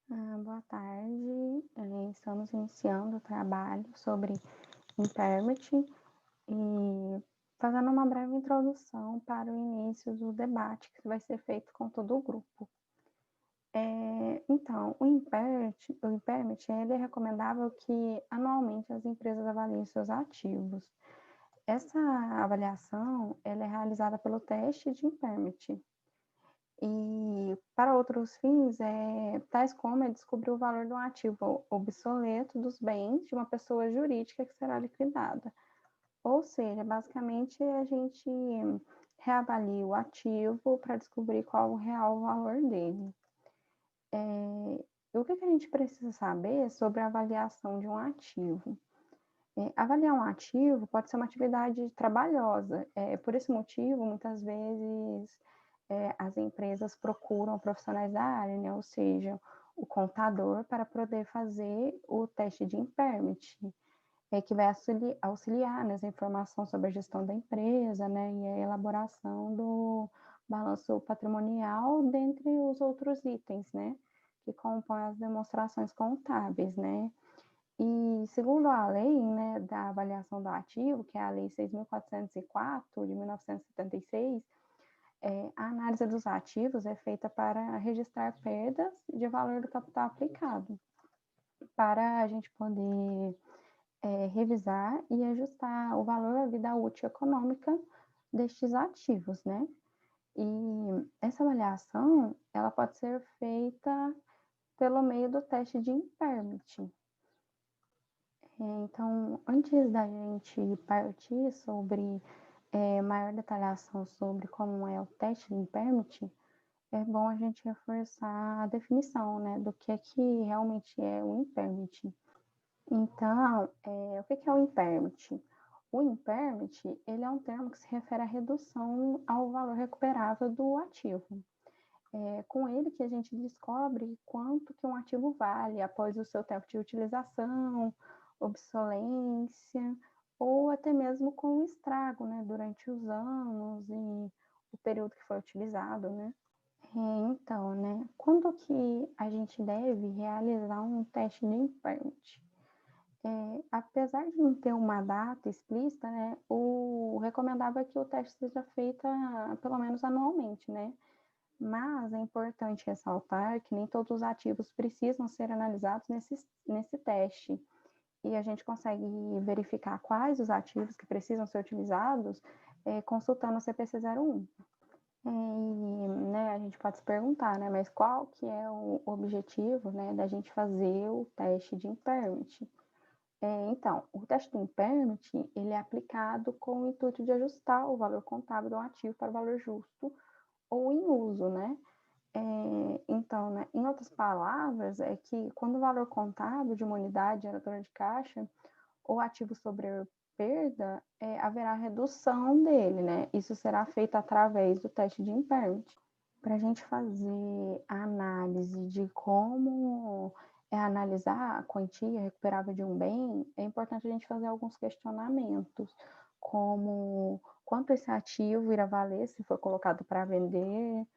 Boa tarde. Estamos iniciando o trabalho sobre impairment e fazendo uma breve introdução para o início do debate que vai ser feito com todo o grupo. Então, o impairment ele é recomendável que anualmente as empresas avaliem seus ativos. Essa avaliação ela é realizada pelo teste de impairment. E para outros fins, tais como descobrir o valor de um ativo obsoleto dos bens de uma pessoa jurídica que será liquidada. Ou seja, basicamente a gente reavalia o ativo para descobrir qual o real valor dele. O que a gente precisa saber sobre a avaliação de um ativo? Avaliar um ativo pode ser uma atividade trabalhosa. Por esse motivo, muitas vezes, as empresas procuram profissionais da área, né? Ou seja, o contador para poder fazer o teste de impairment, que vai auxiliar nas informações sobre a gestão da empresa, né? E a elaboração do balanço patrimonial, dentre os outros itens, né? Que compõem as demonstrações contábeis, né? E segundo a lei, né, da avaliação do ativo, que é a Lei 6.404, de 1976, a análise dos ativos é feita para registrar perdas de valor do capital aplicado, para a gente poder revisar e ajustar o valor da vida útil econômica destes ativos, né? E essa avaliação, ela pode ser feita pelo meio do teste de impairment. Então, antes da gente partir sobre maior detalhação sobre como é o teste de impairment, é bom a gente reforçar a definição, né, do que realmente é o impairment. Então, o que é o impairment? O impairment, ele é um termo que se refere à redução ao valor recuperável do ativo. É com ele que a gente descobre quanto que um ativo vale após o seu tempo de utilização, obsolência, ou até mesmo com o estrago, né, durante os anos e o período que foi utilizado, né? Então, né, quando que a gente deve realizar um teste de impairment? Apesar de não ter uma data explícita, né, o recomendável é que o teste seja feito pelo menos anualmente, né? Mas é importante ressaltar que nem todos os ativos precisam ser analisados nesse teste. E a gente consegue verificar quais os ativos que precisam ser utilizados consultando o CPC 01. E né, a gente pode se perguntar, né, mas qual que é o objetivo, né, da gente fazer o teste de impairment? Então, o teste de impairment, ele é aplicado com o intuito de ajustar o valor contábil de um ativo para o valor justo ou em uso, né? Então, né, em outras palavras, é que quando o valor contábil de uma unidade geradora de caixa ou ativo sobre perda, haverá redução dele, né? Isso será feito através do teste de impairment. Para a gente fazer a análise de como analisar a quantia recuperável de um bem, é importante a gente fazer alguns questionamentos, como quanto esse ativo irá valer se for colocado para vender,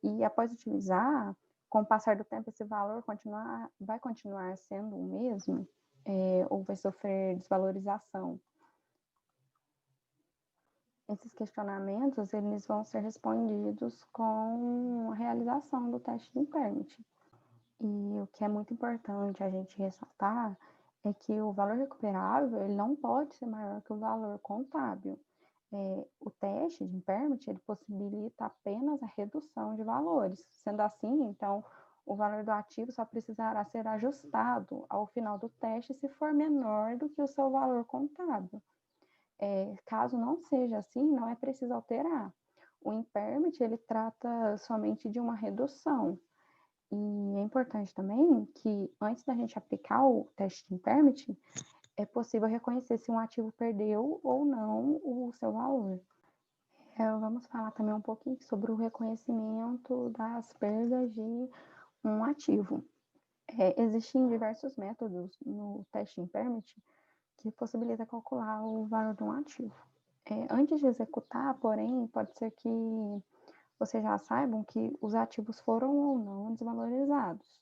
e após utilizar, com o passar do tempo, esse valor vai continuar sendo o mesmo ou vai sofrer desvalorização? Esses questionamentos eles vão ser respondidos com a realização do teste de impairment. E o que é muito importante a gente ressaltar é que o valor recuperável ele não pode ser maior que o valor contábil. O teste de impairment ele possibilita apenas a redução de valores. Sendo assim, então, o valor do ativo só precisará ser ajustado ao final do teste se for menor do que o seu valor contábil. Caso não seja assim, não é preciso alterar. O impairment ele trata somente de uma redução. E é importante também que antes da gente aplicar o teste de impairment, é possível reconhecer se um ativo perdeu ou não o seu valor. Vamos falar também um pouquinho sobre o reconhecimento das perdas de um ativo. Existem diversos métodos no teste impairment que possibilita calcular o valor de um ativo. Antes de executar, porém, pode ser que vocês já saibam que os ativos foram ou não desvalorizados.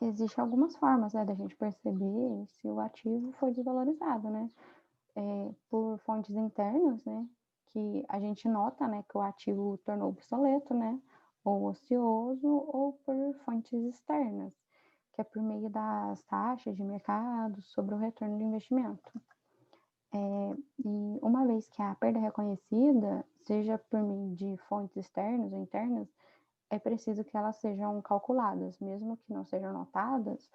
Existem algumas formas, né, da gente perceber se o ativo foi desvalorizado, né? Por fontes internas, né, que a gente nota, né, que o ativo tornou obsoleto, né, ou ocioso, ou por fontes externas, que é por meio das taxas de mercado sobre o retorno do investimento. E uma vez que a perda é reconhecida, seja por meio de fontes externas ou internas, é preciso que elas sejam calculadas, mesmo que não sejam notadas,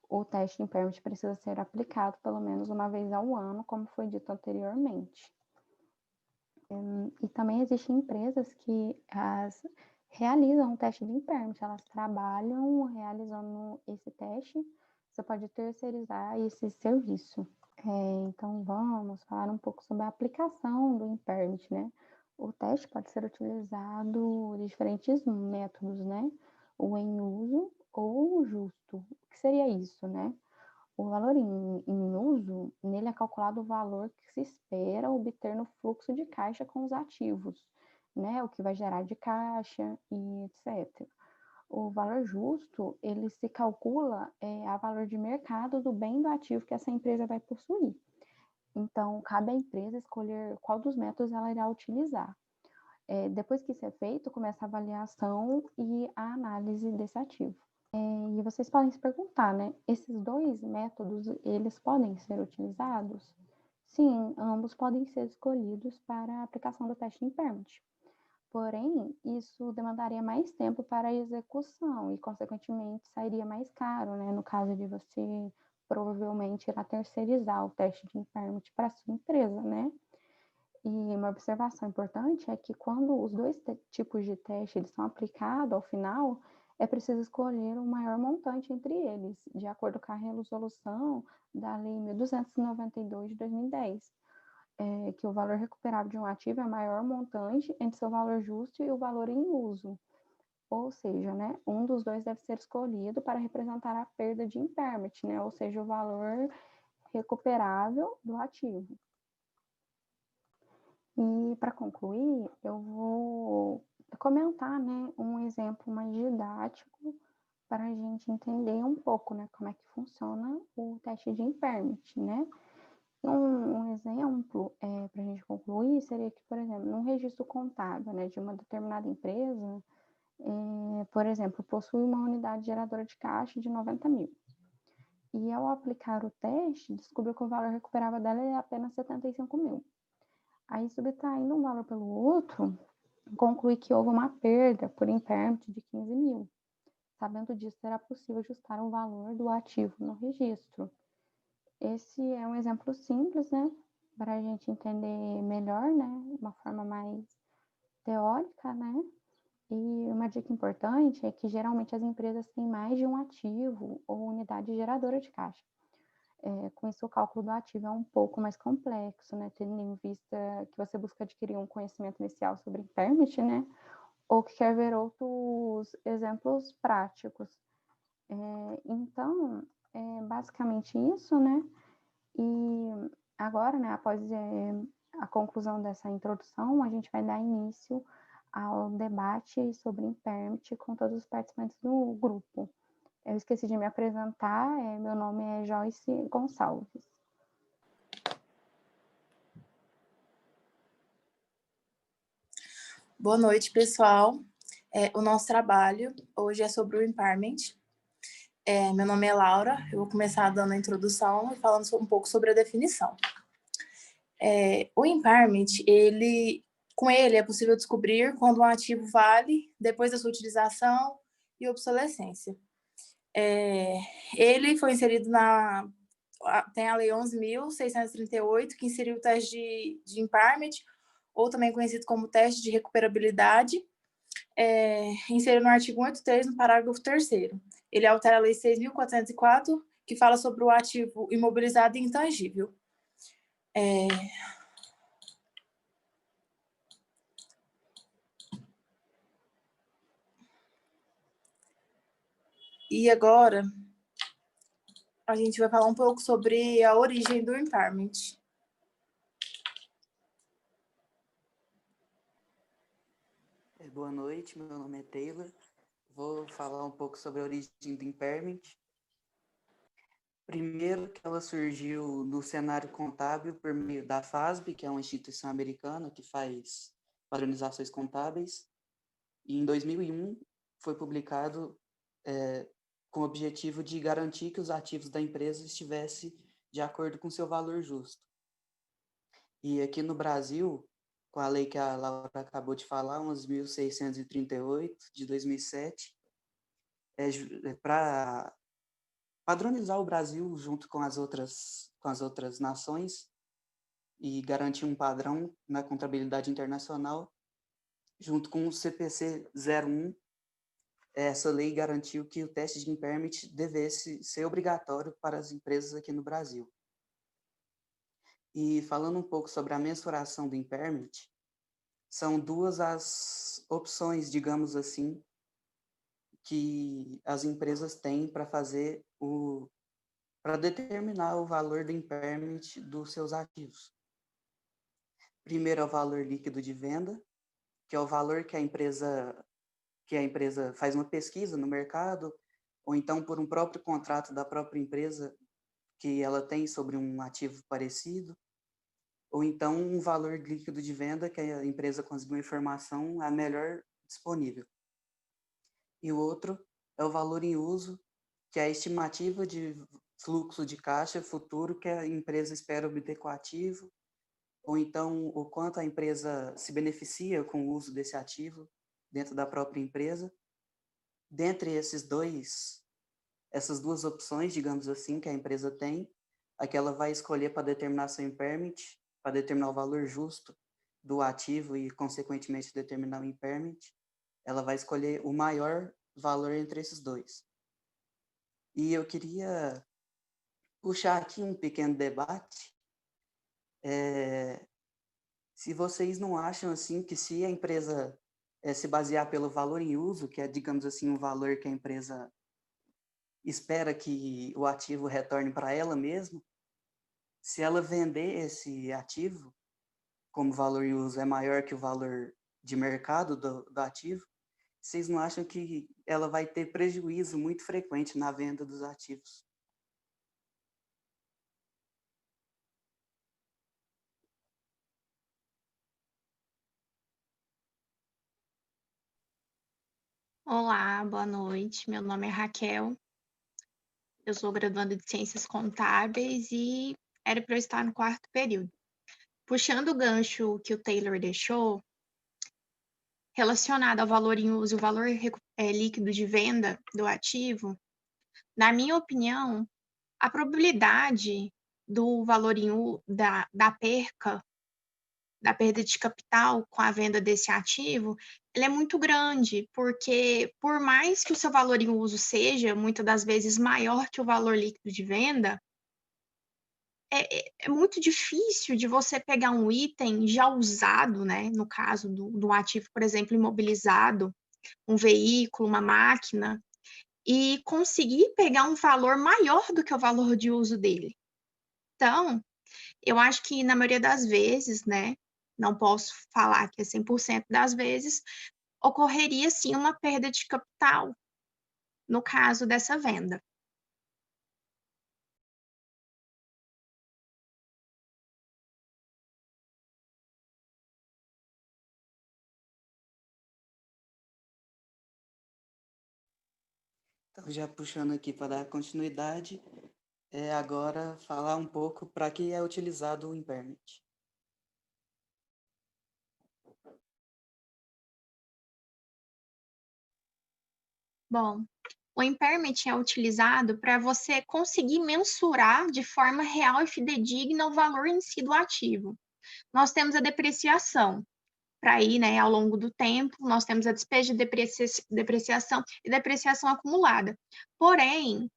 o teste de impairment precisa ser aplicado pelo menos uma vez ao ano, como foi dito anteriormente. E também existem empresas que realizam o teste de impairment, elas trabalham realizando esse teste, você pode terceirizar esse serviço. Então, vamos falar um pouco sobre a aplicação do impairment, né? O teste pode ser utilizado de diferentes métodos, né? O em uso ou o justo. O que seria isso, né? O valor em uso, nele é calculado o valor que se espera obter no fluxo de caixa com os ativos, né? O que vai gerar de caixa e etc. O valor justo, ele se calcula a valor de mercado do bem do ativo que essa empresa vai possuir. Então, cabe à empresa escolher qual dos métodos ela irá utilizar. Depois que isso é feito, começa a avaliação e a análise desse ativo. E vocês podem se perguntar, né? Esses dois métodos, eles podem ser utilizados? Sim, ambos podem ser escolhidos para a aplicação do teste de impairment. Porém, isso demandaria mais tempo para a execução e, consequentemente, sairia mais caro, né? No caso de você provavelmente irá terceirizar o teste de impairment para a sua empresa, né? E uma observação importante é que quando os dois tipos de teste eles são aplicados ao final, é preciso escolher o maior montante entre eles, de acordo com a resolução da Lei 1292 de 2010, que o valor recuperável de um ativo é o maior montante entre seu valor justo e o valor em uso. Ou seja, né, um dos dois deve ser escolhido para representar a perda de impairment, né, ou seja, o valor recuperável do ativo. E para concluir, eu vou comentar, né, um exemplo mais didático para a gente entender um pouco, né, como é que funciona o teste de impairment, né? Um exemplo para a gente concluir seria que, por exemplo, num registro contábil, né, de uma determinada empresa, por exemplo, possui uma unidade geradora de caixa de 90 mil. E ao aplicar o teste, descobriu que o valor recuperável dela é apenas 75 mil. Aí, subtraindo um valor pelo outro, conclui que houve uma perda por impairment de 15 mil. Sabendo disso, será possível ajustar o valor do ativo no registro. Esse é um exemplo simples, né? Para a gente entender melhor, né? Uma forma mais teórica, né? E uma dica importante é que geralmente as empresas têm mais de um ativo ou unidade geradora de caixa. Com isso, o cálculo do ativo é um pouco mais complexo, né? Tendo em vista que você busca adquirir um conhecimento inicial sobre impairment, né? Ou que quer ver outros exemplos práticos. Então, é basicamente isso, né? E agora, né, após a conclusão dessa introdução, a gente vai dar início ao debate sobre impairment com todos os participantes do grupo. Eu esqueci de me apresentar, meu nome é Joyce Gonçalves. Boa noite, pessoal. O nosso trabalho hoje é sobre o impairment. Meu nome é Laura, eu vou começar dando a introdução e falando um pouco sobre a definição. O impairment, com ele é possível descobrir quando um ativo vale depois da sua utilização e obsolescência. Ele foi inserido tem a Lei 11.638, que inseriu o teste de impairment, ou também conhecido como teste de recuperabilidade, inserido no artigo 183, no parágrafo 3º. Ele altera a Lei 6.404, que fala sobre o ativo imobilizado e intangível. E agora, a gente vai falar um pouco sobre a origem do impairment. Boa noite, meu nome é Taylor, Vou falar um pouco sobre a origem do impairment. Primeiro que ela surgiu no cenário contábil por meio da FASB, que é uma instituição americana que faz padronizações contábeis, e em 2001 foi publicado com o objetivo de garantir que os ativos da empresa estivessem de acordo com seu valor justo. E aqui no Brasil, com a lei que a Laura acabou de falar, 11.638 de 2007, para padronizar o Brasil junto com as outras nações e garantir um padrão na contabilidade internacional, junto com o CPC 01, essa lei garantiu que o teste de impairment devesse ser obrigatório para as empresas aqui no Brasil. E falando um pouco sobre a mensuração do impairment, são duas as opções, digamos assim, que as empresas têm para para determinar o valor do impairment dos seus ativos. Primeiro é o valor líquido de venda, que é o valor que a empresa faz uma pesquisa no mercado, ou então por um próprio contrato da própria empresa que ela tem sobre um ativo parecido, ou então um valor líquido de venda que a empresa conseguiu informação a melhor disponível. E o outro é o valor em uso, que é a estimativa de fluxo de caixa futuro que a empresa espera obter com o ativo, ou então o quanto a empresa se beneficia com o uso desse ativo dentro da própria empresa. Dentre essas duas opções, digamos assim, que a empresa tem, a que ela vai escolher para determinar seu impairment, para determinar o valor justo do ativo e, consequentemente, determinar o impairment, ela vai escolher o maior valor entre esses dois. E eu queria puxar aqui um pequeno debate. Se vocês não acham assim que se a empresa se basear pelo valor em uso, que é, digamos assim, um valor que a empresa espera que o ativo retorne para ela mesma, se ela vender esse ativo, como o valor em uso é maior que o valor de mercado do ativo, vocês não acham que ela vai ter prejuízo muito frequente na venda dos ativos? Olá, boa noite. Meu nome é Raquel. Eu sou graduanda de Ciências Contábeis e era para eu estar no quarto período. Puxando o gancho que o Taylor deixou, relacionado ao valor em uso e o valor líquido de venda do ativo, na minha opinião, a probabilidade do valor em uso, da perda de capital com a venda desse ativo, ela é muito grande, porque por mais que o seu valor em uso seja, muitas das vezes, maior que o valor líquido de venda, é muito difícil de você pegar um item já usado, né, no caso do ativo, por exemplo, imobilizado, um veículo, uma máquina, e conseguir pegar um valor maior do que o valor de uso dele. Então, eu acho que na maioria das vezes, né, não posso falar que é 100% das vezes, ocorreria sim uma perda de capital no caso dessa venda. Então, já puxando aqui para dar continuidade, agora falar um pouco para que é utilizado o impairment. Bom, o impairment é utilizado para você conseguir mensurar de forma real e fidedigna o valor em si do ativo. Nós temos a depreciação, para ir, né, ao longo do tempo, nós temos a despesa de depreciação e depreciação acumulada. Porém,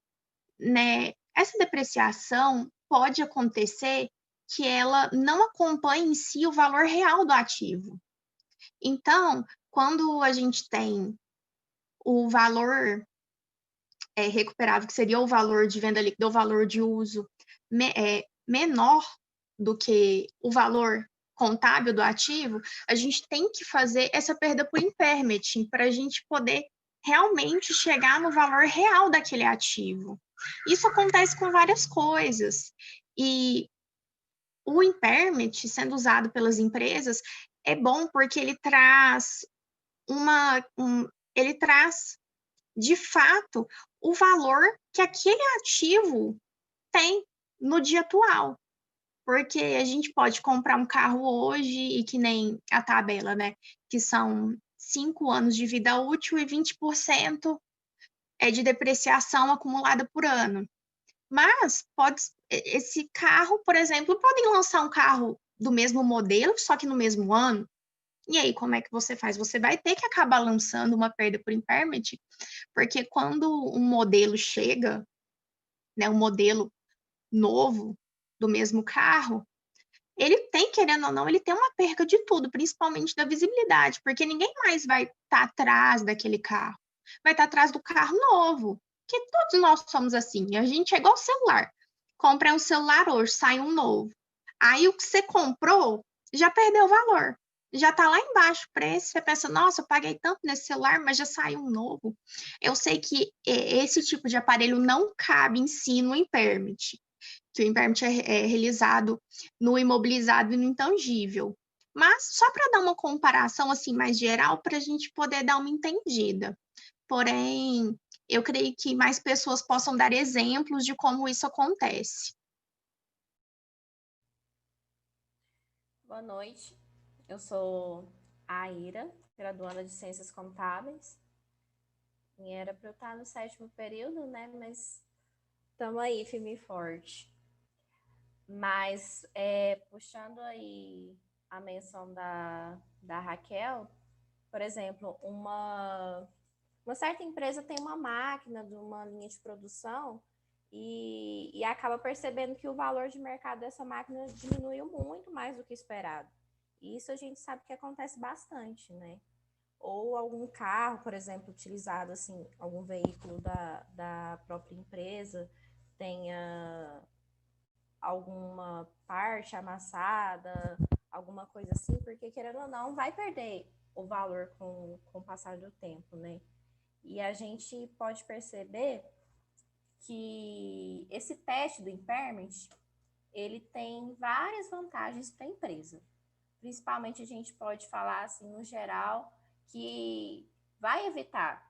né, essa depreciação pode acontecer que ela não acompanhe em si o valor real do ativo. Então, quando a gente tem o valor recuperável, que seria o valor de venda líquida ou valor de uso menor do que o valor contábil do ativo, a gente tem que fazer essa perda por impairment para a gente poder realmente chegar no valor real daquele ativo. Isso acontece com várias coisas. E o impairment, sendo usado pelas empresas, é bom porque ele traz ele traz, de fato, o valor que aquele ativo tem no dia atual. Porque a gente pode comprar um carro hoje e que nem a tabela, né? Que são 5 anos de vida útil e 20% é de depreciação acumulada por ano. Mas esse carro, por exemplo, podem lançar um carro do mesmo modelo, só que no mesmo ano. E aí, como é que você faz? Você vai ter que acabar lançando uma perda por impairment, porque quando um modelo chega, né, um modelo novo do mesmo carro, ele tem, querendo ou não, ele tem uma perca de tudo, principalmente da visibilidade, porque ninguém mais vai estar atrás daquele carro, vai estar atrás do carro novo, que todos nós somos assim, a gente é igual celular, compra um celular hoje, sai um novo, aí o que você comprou já perdeu o valor, já está lá embaixo o preço, você pensa, nossa, eu paguei tanto nesse celular, mas já saiu um novo. Eu sei que esse tipo de aparelho não cabe em si no impairment, que o impairment é realizado no imobilizado e no intangível. Mas só para dar uma comparação assim mais geral, para a gente poder dar uma entendida. Porém, eu creio que mais pessoas possam dar exemplos de como isso acontece. Boa noite, eu sou a Aira, graduanda de Ciências Contábeis. E era para eu estar no 7º período, né? Mas estamos aí, firme e forte. Mas, puxando aí a menção da Raquel, por exemplo, uma certa empresa tem uma máquina de uma linha de produção e acaba percebendo que o valor de mercado dessa máquina diminuiu muito mais do que esperado. E isso a gente sabe que acontece bastante, né? Ou algum carro, por exemplo, utilizado, assim, algum veículo da própria empresa tenha alguma parte amassada, alguma coisa assim, porque querendo ou não, vai perder o valor com o passar do tempo, né? E a gente pode perceber que esse teste do impairment, ele tem várias vantagens para a empresa. Principalmente a gente pode falar assim no geral que vai evitar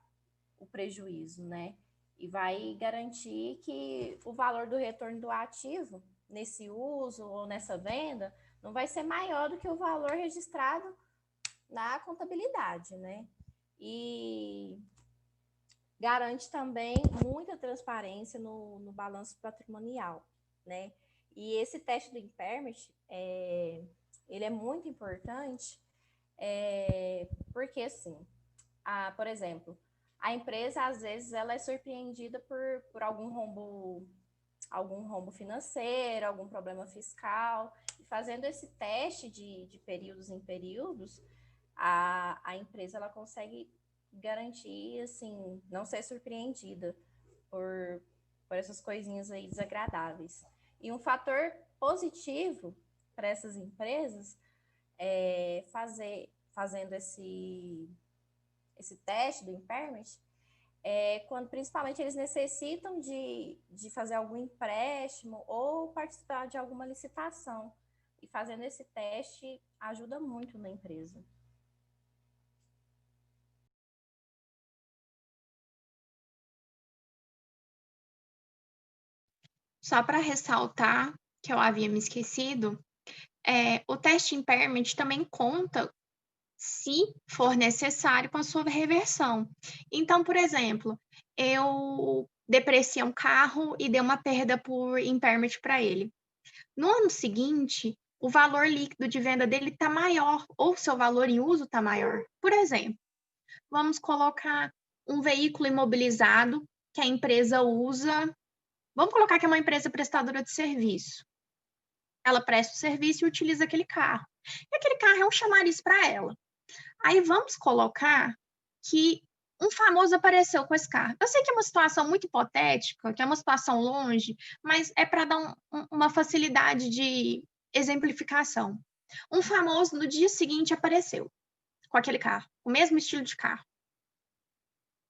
o prejuízo, né? E vai garantir que o valor do retorno do ativo nesse uso ou nessa venda não vai ser maior do que o valor registrado na contabilidade, né? E garante também muita transparência no balanço patrimonial, né? E esse teste do impairment, ele é muito importante, porque assim, por exemplo, a empresa às vezes ela é surpreendida por algum rombo financeiro, algum problema fiscal, e fazendo esse teste de períodos em períodos, a empresa ela consegue garantir, assim, não ser surpreendida por essas coisinhas aí desagradáveis. E um fator positivo para essas empresas é fazendo esse teste do impairment, quando principalmente eles necessitam de fazer algum empréstimo ou participar de alguma licitação. E fazendo esse teste ajuda muito na empresa. Só para ressaltar, que eu havia me esquecido, o teste impairment também conta, se for necessário, com a sua reversão. Então, por exemplo, eu depreciei um carro e dei uma perda por impairment para ele. No ano seguinte, o valor líquido de venda dele está maior, ou seu valor em uso está maior. Por exemplo, vamos colocar um veículo imobilizado que a empresa usa. Vamos colocar que é uma empresa prestadora de serviço. Ela presta o serviço e utiliza aquele carro. E aquele carro é um chamariz para ela. Aí vamos colocar que um famoso apareceu com esse carro. Eu sei que é uma situação muito hipotética, que é uma situação longe, mas é para dar uma facilidade de exemplificação. Um famoso no dia seguinte apareceu com aquele carro, o mesmo estilo de carro.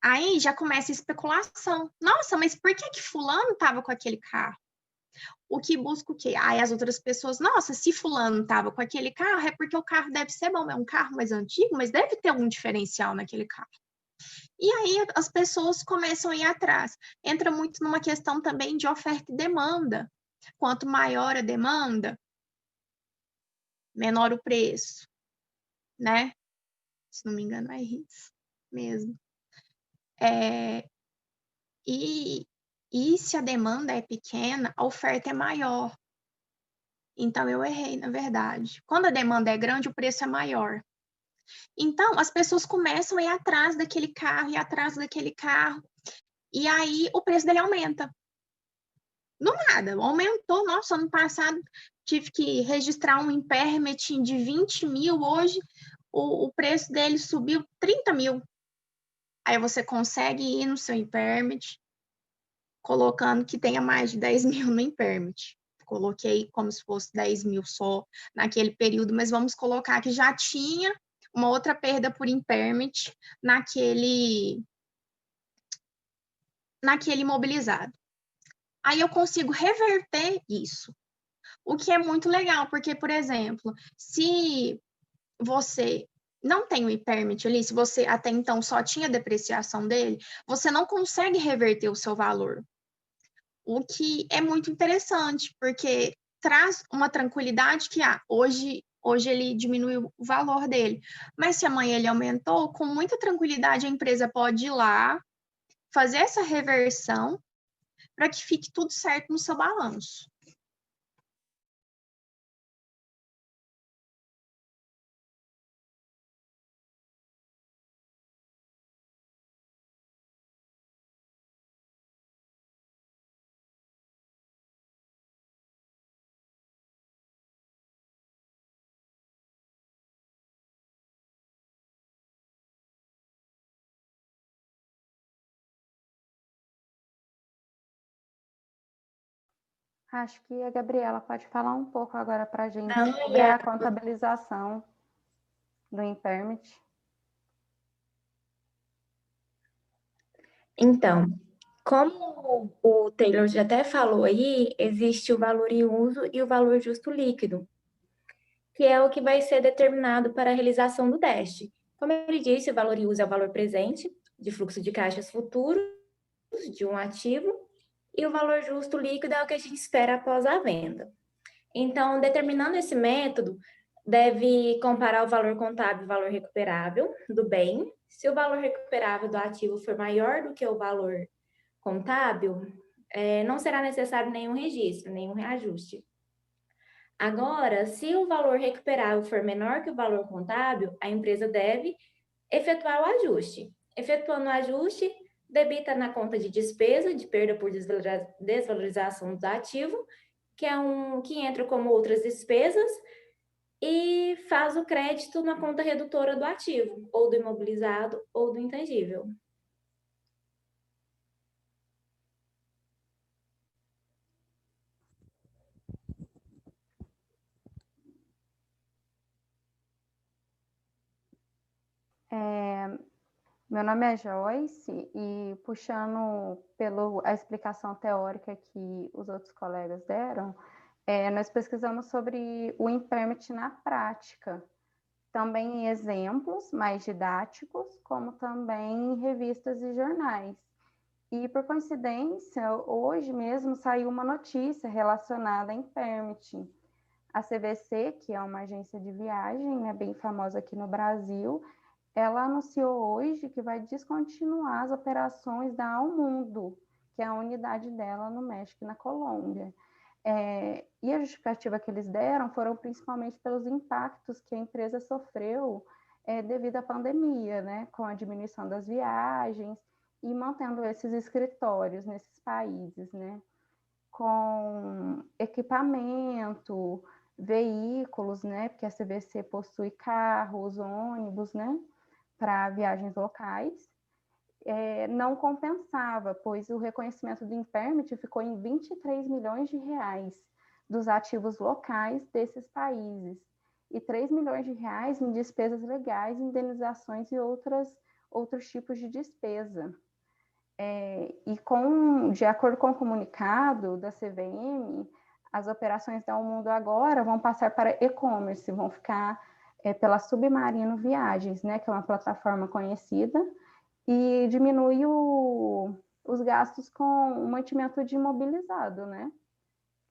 Aí já começa a especulação. Nossa, mas por que fulano estava com aquele carro? O que busca o quê? Aí as outras pessoas, nossa, se fulano estava com aquele carro, é porque o carro deve ser bom, é um carro mais antigo, mas deve ter algum diferencial naquele carro. E aí as pessoas começam a ir atrás. Entra muito numa questão também de oferta e demanda. Quanto maior a demanda, menor o preço, né? Se não me engano, é isso mesmo. E se a demanda é pequena, a oferta é maior. Então, eu errei, na verdade. Quando a demanda é grande, o preço é maior. Então, as pessoas começam a ir atrás daquele carro, e aí o preço dele aumenta. Do nada, aumentou. Nossa, ano passado tive que registrar um impairment de 20 mil, hoje o preço dele subiu 30 mil. Aí você consegue ir no seu impairment, colocando que tenha mais de 10 mil no impairment. Coloquei como se fosse 10 mil só naquele período, mas vamos colocar que já tinha uma outra perda por impairment naquele imobilizado. Aí eu consigo reverter isso, o que é muito legal, porque, por exemplo, se você não tem o impairment ali, se você até então só tinha depreciação dele, você não consegue reverter o seu valor. O que é muito interessante, porque traz uma tranquilidade que hoje ele diminuiu o valor dele. Mas se amanhã ele aumentou, com muita tranquilidade a empresa pode ir lá, fazer essa reversão para que fique tudo certo no seu balanço. Acho que a Gabriela pode falar um pouco agora para a gente Não, sobre a contabilização do impairment. Então, como o Taylor já até falou aí, existe o valor em uso e o valor justo líquido, que é o que vai ser determinado para a realização do teste. Como ele disse, o valor em uso é o valor presente de fluxo de caixas futuros de um ativo, e o valor justo líquido é o que a gente espera após a venda. Então, determinando esse método, deve comparar o valor contábil e o valor recuperável do bem. Se o valor recuperável do ativo for maior do que o valor contábil, não será necessário nenhum registro, nenhum reajuste. Agora, se o valor recuperável for menor que o valor contábil, a empresa deve efetuar o ajuste. Efetuando o ajuste, debita na conta de despesa, de perda por desvalorização do ativo, que entra como outras despesas, e faz o crédito na conta redutora do ativo, ou do imobilizado, ou do intangível. Meu nome é Joyce e puxando a explicação teórica que os outros colegas deram, nós pesquisamos sobre o impairment na prática, também em exemplos mais didáticos, como também em revistas e jornais. E, por coincidência, hoje mesmo saiu uma notícia relacionada a impairment. A CVC, que é uma agência de viagem, né, bem famosa aqui no Brasil, ela anunciou hoje que vai descontinuar as operações da Almundo, que é a unidade dela no México e na Colômbia. E a justificativa que eles deram foram principalmente pelos impactos que a empresa sofreu devido à pandemia, né, com a diminuição das viagens e mantendo esses escritórios nesses países, né, com equipamento, veículos, né, porque a CVC possui carros, ônibus, né, para viagens locais, não compensava, pois o reconhecimento do impairment ficou em 23 milhões de reais dos ativos locais desses países e 3 milhões de reais em despesas legais, indenizações e outras outros tipos de despesa. E de acordo com o comunicado da CVM, as operações da Mundo Agora vão passar para e-commerce, vão ficar pela Submarino Viagens, né, que é uma plataforma conhecida, e diminui os gastos com o mantimento de imobilizado, né?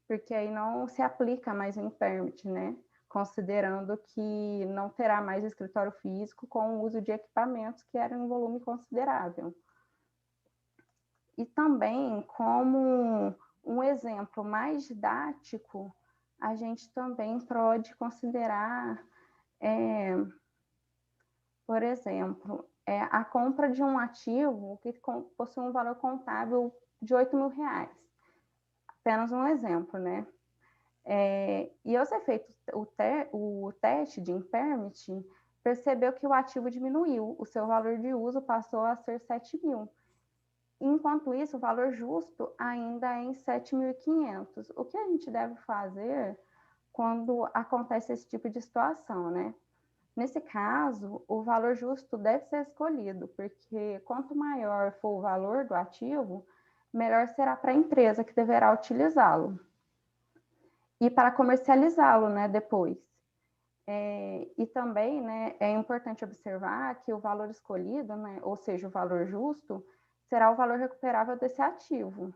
Porque aí não se aplica mais o impairment, né? Considerando que não terá mais escritório físico com o uso de equipamentos que era em volume considerável. E também, como um exemplo mais didático, a gente também pode considerar, por exemplo, a compra de um ativo que possui um valor contábil de R$8.000. Apenas um exemplo, né? E ao ser feito o teste de impairment, percebeu que o ativo diminuiu, o seu valor de uso passou a ser 7.000. Enquanto isso, o valor justo ainda é em 7.500. O que a gente deve fazer quando acontece esse tipo de situação, né? Nesse caso, o valor justo deve ser escolhido, porque quanto maior for o valor do ativo, melhor será para a empresa que deverá utilizá-lo e para comercializá-lo, né, depois. E também, né, é importante observar que o valor escolhido, né, ou seja, o valor justo, será o valor recuperável desse ativo,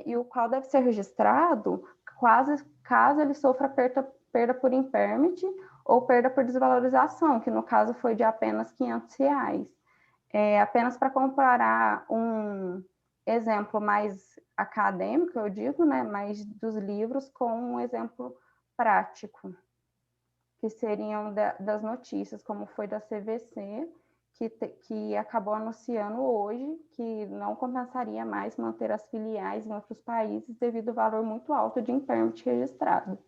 e o qual deve ser registrado caso ele sofra perda por impairment ou perda por desvalorização, que no caso foi de apenas R$500. Apenas para comparar um exemplo mais acadêmico, eu digo, né, mais dos livros, com um exemplo prático, que seriam das notícias, como foi da CVC, que acabou anunciando hoje que não compensaria mais manter as filiais em outros países devido ao valor muito alto de impairment registrado.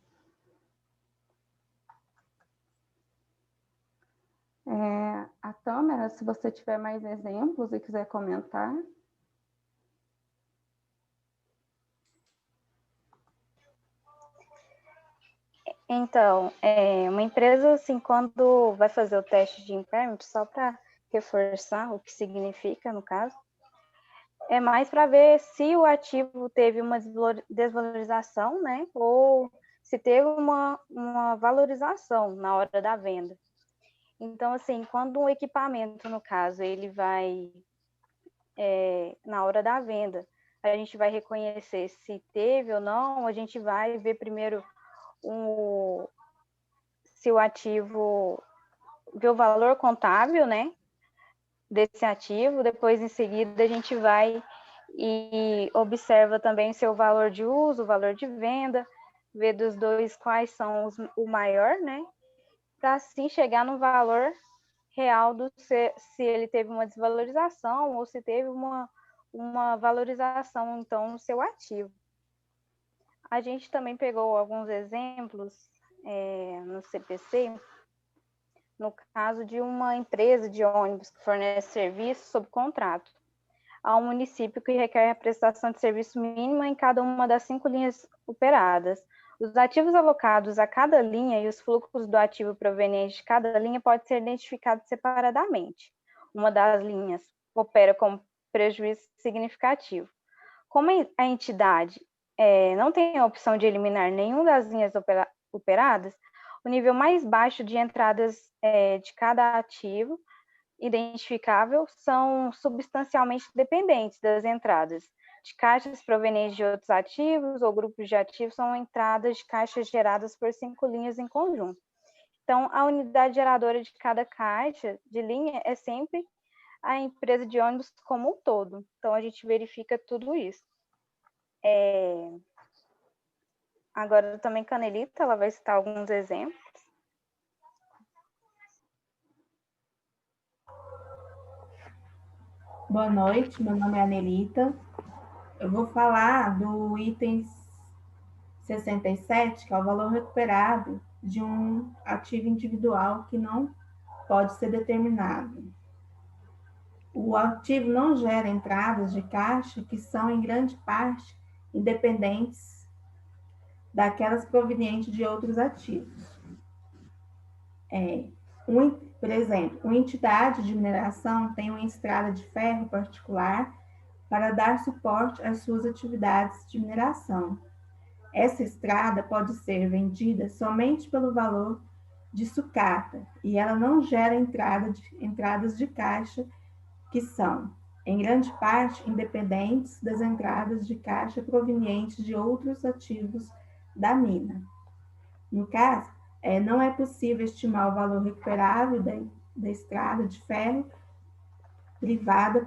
A Tâmara, se você tiver mais exemplos e quiser comentar. Então, uma empresa, assim, quando vai fazer o teste de impairment, só para reforçar o que significa, no caso, é mais para ver se o ativo teve uma desvalorização, né, ou se teve uma valorização na hora da venda. Então, assim, quando um equipamento, no caso, ele vai, na hora da venda, a gente vai reconhecer se teve ou não, a gente vai ver primeiro se o ativo, ver o valor contábil, né, desse ativo, depois em seguida a gente vai e observa também seu valor de uso, o valor de venda, ver dos dois quais são o maior, né, para assim chegar no valor real se ele teve uma desvalorização ou se teve uma valorização, então, no seu ativo. A gente também pegou alguns exemplos no CPC, no caso de uma empresa de ônibus que fornece serviço sob contrato a um município que requer a prestação de serviço mínima em cada uma das 5 linhas operadas. Os ativos alocados a cada linha e os fluxos do ativo proveniente de cada linha pode ser identificados separadamente. Uma das linhas opera com prejuízo significativo. Como a entidade não tem a opção de eliminar nenhuma das linhas operadas, o nível mais baixo de entradas de cada ativo identificável são substancialmente dependentes das entradas de caixas provenientes de outros ativos ou grupos de ativos, são entradas de caixas geradas por 5 linhas em conjunto. Então, a unidade geradora de cada caixa de linha é sempre a empresa de ônibus como um todo. Então, a gente verifica tudo isso. Agora, também Canelita, ela vai citar alguns exemplos. Boa noite, meu nome é Anelita. Eu vou falar do item 67, que é o valor recuperado de um ativo individual que não pode ser determinado. O ativo não gera entradas de caixa que são, em grande parte, independentes daquelas provenientes de outros ativos. Por exemplo, uma entidade de mineração tem uma estrada de ferro particular para dar suporte às suas atividades de mineração. Essa estrada pode ser vendida somente pelo valor de sucata e ela não gera entradas de caixa que são, em grande parte, independentes das entradas de caixa provenientes de outros ativos da mina. No caso, não é possível estimar o valor recuperável da estrada de ferro privada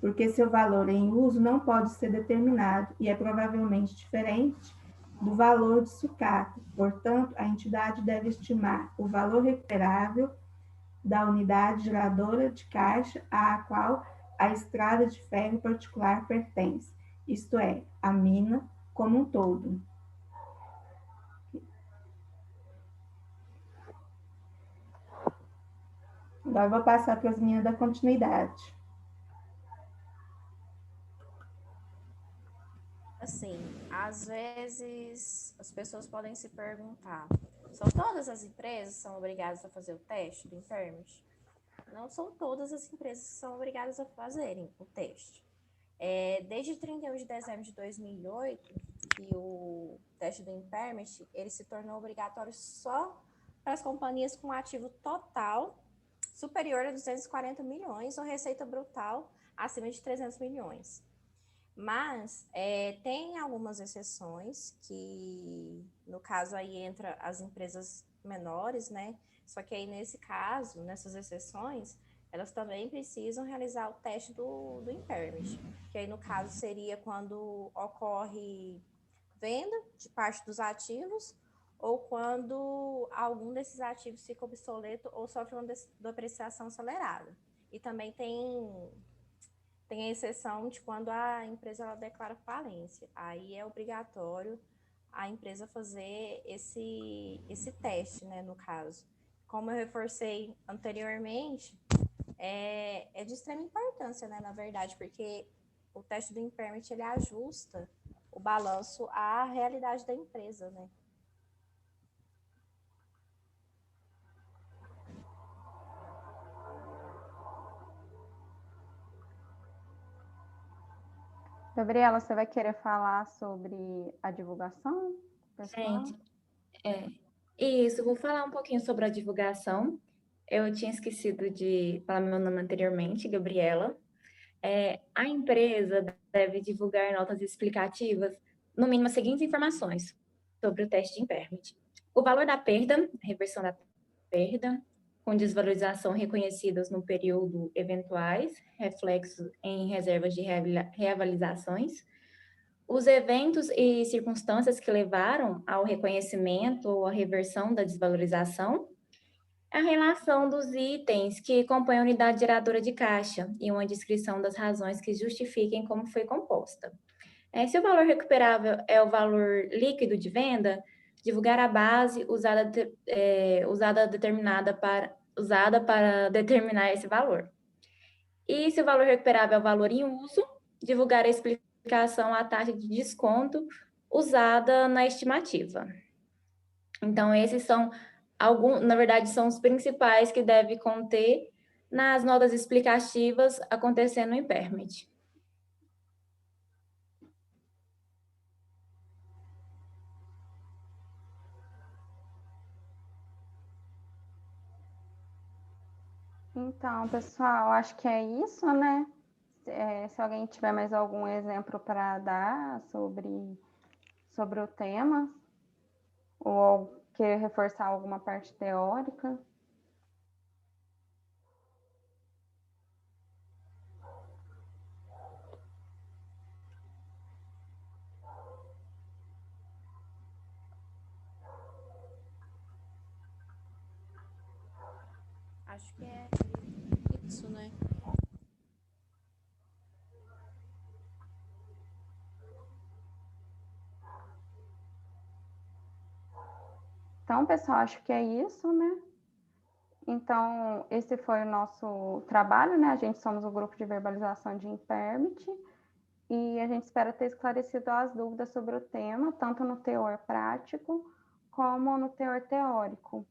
porque seu valor em uso não pode ser determinado e é provavelmente diferente do valor de sucata. Portanto, a entidade deve estimar o valor recuperável da unidade geradora de caixa à qual a estrada de ferro particular pertence, isto é, a mina como um todo. Agora vou passar para as meninas da continuidade. Assim, às vezes as pessoas podem se perguntar, são todas as empresas que são obrigadas a fazer o teste do impairment? Não são todas as empresas que são obrigadas a fazerem o teste. Desde 31 de dezembro de 2008, que o teste do impairment ele se tornou obrigatório só para as companhias com ativo total superior a 240 milhões ou receita brutal acima de 300 milhões. Mas tem algumas exceções que, no caso, aí entra as empresas menores, né? Só que aí, nesse caso, nessas exceções, elas também precisam realizar o teste do impairment, que aí, no caso, seria quando ocorre venda de parte dos ativos ou quando algum desses ativos fica obsoleto ou sofre uma depreciação acelerada. E também tem a exceção de quando a empresa ela declara falência. Aí é obrigatório a empresa fazer esse teste, né, no caso. Como eu reforcei anteriormente, é de extrema importância, né, na verdade, porque o teste do impairment, ele ajusta o balanço à realidade da empresa, né. Gabriela, você vai querer falar sobre a divulgação, pessoal? Gente, isso, vou falar um pouquinho sobre a divulgação. Eu tinha esquecido de falar meu nome anteriormente, Gabriela. A empresa deve divulgar notas explicativas, no mínimo as seguintes informações sobre o teste de impairment. O valor da perda, reversão da perda, com desvalorização reconhecidas no período eventuais, reflexos em reservas de reavaliações, os eventos e circunstâncias que levaram ao reconhecimento ou à reversão da desvalorização, a relação dos itens que compõem a unidade geradora de caixa e uma descrição das razões que justifiquem como foi composta. Se o valor recuperável é o valor líquido de venda, divulgar a base usada para determinar esse valor. E se o valor recuperável é o valor em uso, divulgar a explicação à taxa de desconto usada na estimativa. Então, esses são na verdade, são os principais que deve conter nas notas explicativas acontecendo no impairment. Então, pessoal, acho que é isso, né? Se alguém tiver mais algum exemplo para dar sobre o tema, ou querer reforçar alguma parte teórica. Acho que é isso, né? Então, pessoal, acho que é isso, né? Então, esse foi o nosso trabalho, né? A gente somos o grupo de verbalização de impairment e a gente espera ter esclarecido as dúvidas sobre o tema, tanto no teor prático como no teor teórico.